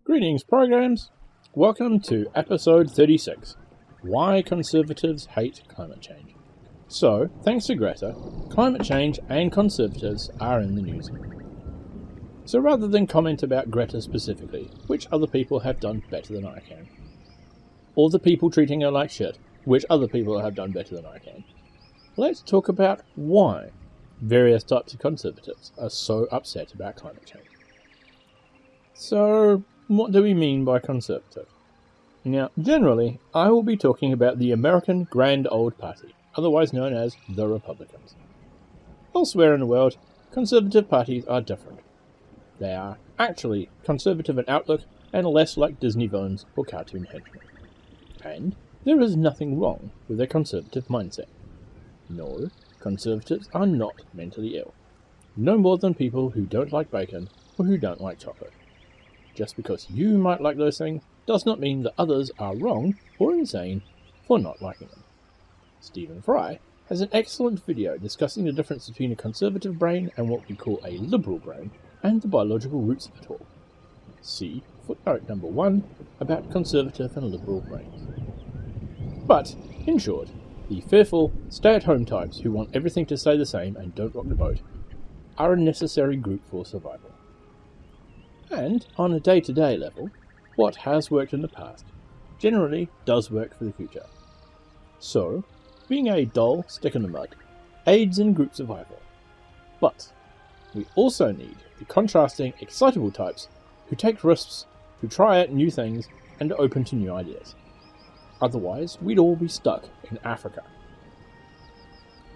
Greetings, programs. Welcome to episode 36, Why Conservatives Hate Climate Change. So, thanks to Greta, climate change and conservatives are in the news. So rather than comment about Greta specifically, which other people have done better than I can, or the people treating her like shit, which other people have done better than I can, let's talk about why various types of conservatives are so upset about climate change. So, what do we mean by conservative? Now, generally, I will be talking about the American Grand Old Party, otherwise known as the Republicans. Elsewhere in the world, conservative parties are different. They are actually conservative in outlook and less like Disney villains or cartoon henchmen. And there is nothing wrong with their conservative mindset. No, conservatives are not mentally ill. No more than people who don't like bacon or who don't like chocolate. Just because you might like those things does not mean that others are wrong or insane for not liking them. Stephen Fry has an excellent video discussing the difference between a conservative brain and what we call a liberal brain and the biological roots of it all. See footnote number 1 about conservative and liberal brains. But, in short, the fearful, stay-at-home types who want everything to stay the same and don't rock the boat are a necessary group for survival. And, on a day-to-day level, what has worked in the past generally does work for the future. So, being a dull stick in the mud aids in group survival. But, we also need the contrasting, excitable types who take risks, who try out new things, and are open to new ideas. Otherwise, we'd all be stuck in Africa.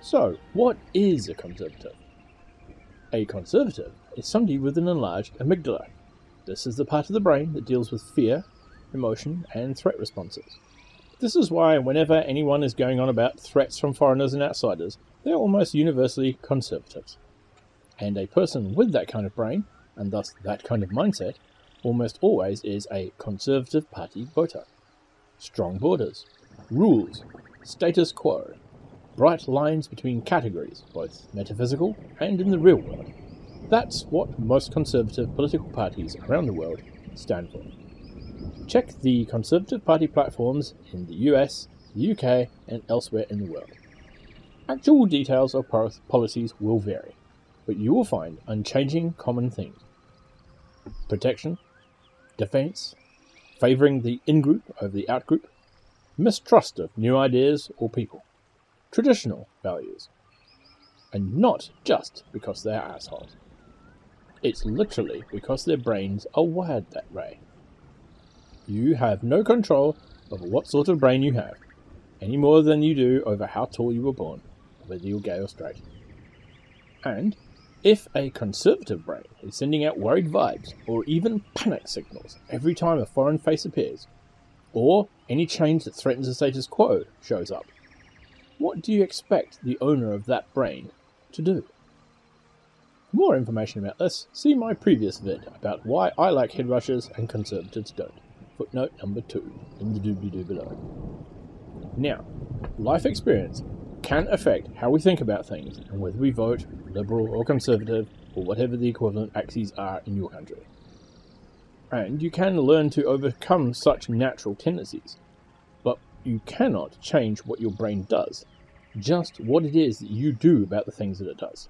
So, what is a conservative? A conservative is somebody with an enlarged amygdala. This is the part of the brain that deals with fear, emotion, and threat responses. This is why whenever anyone is going on about threats from foreigners and outsiders, they're almost universally conservatives. And a person with that kind of brain, and thus that kind of mindset, almost always is a Conservative Party voter. Strong borders, rules, status quo, bright lines between categories, both metaphysical and in the real world. That's what most conservative political parties around the world stand for. Check the Conservative Party platforms in the US, the UK, and elsewhere in the world. Actual details of policies will vary, but you will find unchanging common themes. Protection, defense, favoring the in-group over the out-group, mistrust of new ideas or people, traditional values, and not just because they're assholes. It's literally because their brains are wired that way. You have no control over what sort of brain you have, any more than you do over how tall you were born, whether you're gay or straight. And if a conservative brain is sending out worried vibes or even panic signals every time a foreign face appears, or any change that threatens the status quo shows up, what do you expect the owner of that brain to do? For more information about this, see my previous vid about why I like head rushers and conservatives don't. Footnote number 2 in the doobly-doo below. Now, life experience can affect how we think about things and whether we vote liberal or conservative or whatever the equivalent axes are in your country. And you can learn to overcome such natural tendencies, but you cannot change what your brain does, just what it is that you do about the things that it does.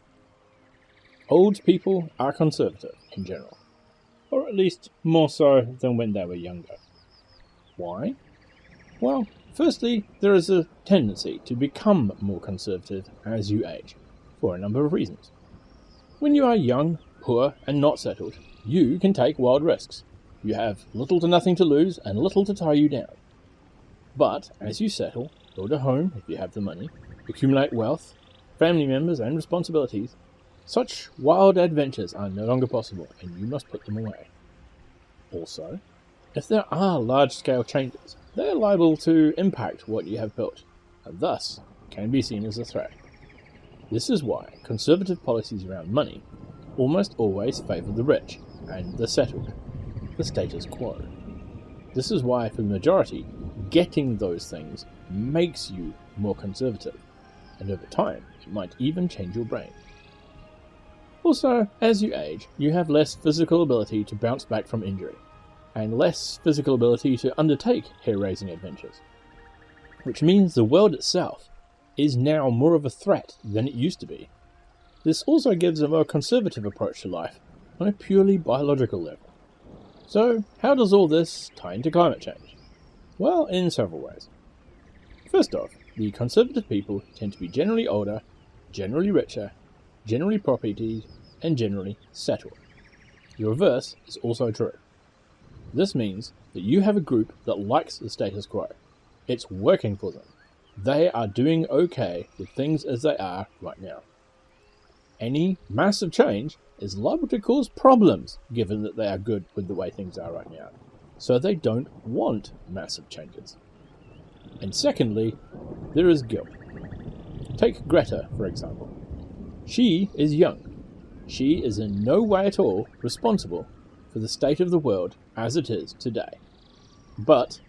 Old people are conservative in general, or at least more so than when they were younger. Why? Well, firstly, there is a tendency to become more conservative as you age, for a number of reasons. When you are young, poor, and not settled, you can take wild risks. You have little to nothing to lose and little to tie you down. But as you settle, build a home if you have the money, accumulate wealth, family members, and responsibilities, such wild adventures are no longer possible, and you must put them away. Also, if there are large-scale changes, they are liable to impact what you have built, and thus can be seen as a threat. This is why conservative policies around money almost always favour the rich and the settled, the status quo. This is why, for the majority, getting those things makes you more conservative, and over time, it might even change your brain. Also, as you age, you have less physical ability to bounce back from injury, and less physical ability to undertake hair-raising adventures, which means the world itself is now more of a threat than it used to be. This also gives a more conservative approach to life on a purely biological level. So, how does all this tie into climate change? Well, in several ways. First off, the conservative people tend to be generally older, generally richer, generally propertied, and generally settled. The reverse is also true. This means that you have a group that likes the status quo. It's working for them. They are doing okay with things as they are right now. Any massive change is liable to cause problems, given that they are good with the way things are right now. So they don't want massive changes. And secondly, there is guilt. Take Greta, for example. She is young. She is in no way at all responsible for the state of the world as it is today. But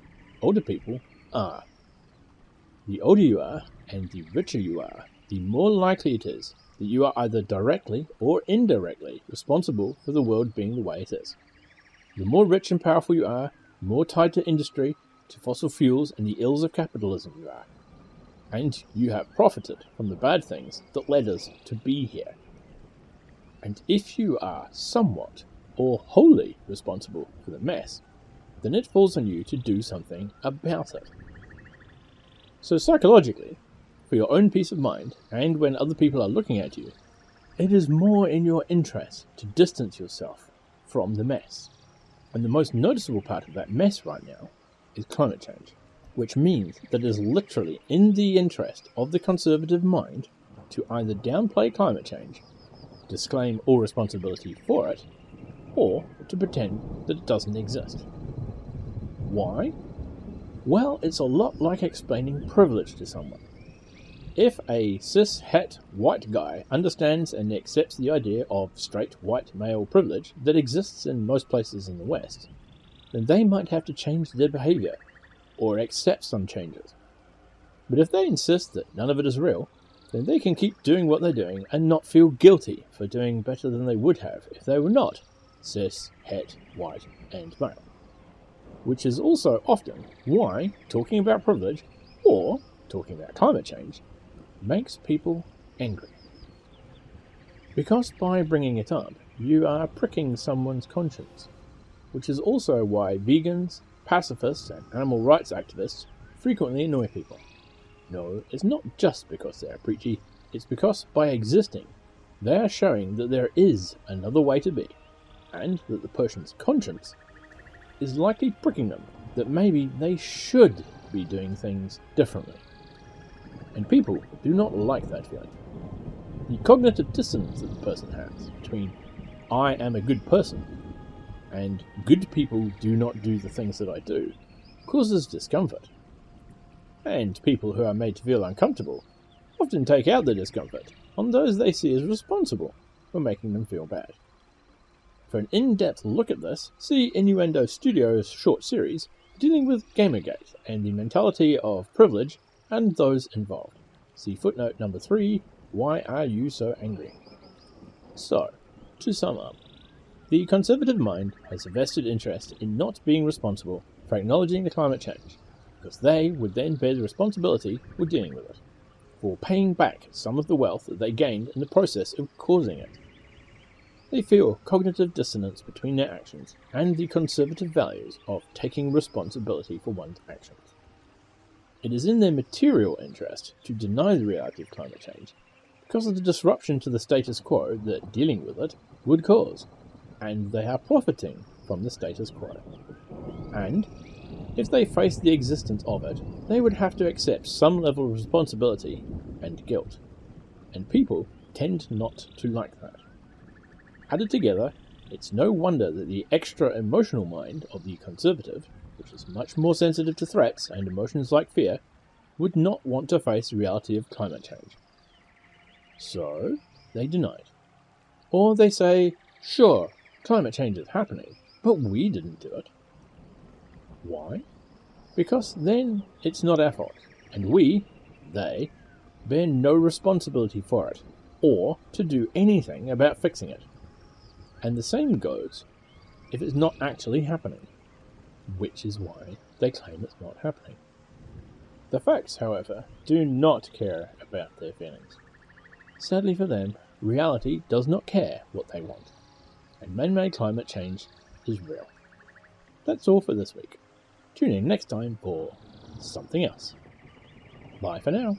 older people are. The older you are, and the richer you are, the more likely it is that you are either directly or indirectly responsible for the world being the way it is. The more rich and powerful you are, the more tied to industry, to fossil fuels and the ills of capitalism you are. And you have profited from the bad things that led us to be here. And if you are somewhat or wholly responsible for the mess, then it falls on you to do something about it. So psychologically, for your own peace of mind, and when other people are looking at you, it is more in your interest to distance yourself from the mess. And the most noticeable part of that mess right now is climate change, which means that it is literally in the interest of the conservative mind to either downplay climate change, disclaim all responsibility for it, or to pretend that it doesn't exist. Why? Well, it's a lot like explaining privilege to someone. If a cis-het white guy understands and accepts the idea of straight white male privilege that exists in most places in the West, then they might have to change their behavior, or accept some changes. But if they insist that none of it is real, then they can keep doing what they're doing and not feel guilty for doing better than they would have if they were not cis, het, white, and male. Which is also often why talking about privilege, or talking about climate change, makes people angry. Because by bringing it up, you are pricking someone's conscience, which is also why vegans, pacifists, and animal rights activists frequently annoy people. No, it's not just because they are preachy, it's because by existing, they are showing that there is another way to be, and that the person's conscience is likely pricking them that maybe they should be doing things differently. And people do not like that feeling. The cognitive dissonance that the person has between I am a good person and good people do not do the things that I do causes discomfort. And people who are made to feel uncomfortable often take out their discomfort on those they see as responsible for making them feel bad. For an in-depth look at this, see Innuendo Studios' short series dealing with Gamergate and the mentality of privilege and those involved. See footnote number 3, Why Are You So Angry? So, to sum up, the conservative mind has a vested interest in not being responsible for acknowledging the climate change, because they would then bear the responsibility for dealing with it, for paying back some of the wealth that they gained in the process of causing it. They feel cognitive dissonance between their actions and the conservative values of taking responsibility for one's actions. It is in their material interest to deny the reality of climate change because of the disruption to the status quo that dealing with it would cause, and they are profiting from the status quo. And if they face the existence of it, they would have to accept some level of responsibility and guilt, and people tend not to like that. Added together, it's no wonder that the extra emotional mind of the conservative, which is much more sensitive to threats and emotions like fear, would not want to face the reality of climate change. So, they deny it. Or they say, sure, climate change is happening, but we didn't do it. Why? Because then it's not our fault, and we, they, bear no responsibility for it, or to do anything about fixing it. And the same goes if it's not actually happening, which is why they claim it's not happening. The facts, however, do not care about their feelings. Sadly for them, reality does not care what they want, and man-made climate change is real. That's all for this week. Tune in next time for something else. Bye for now.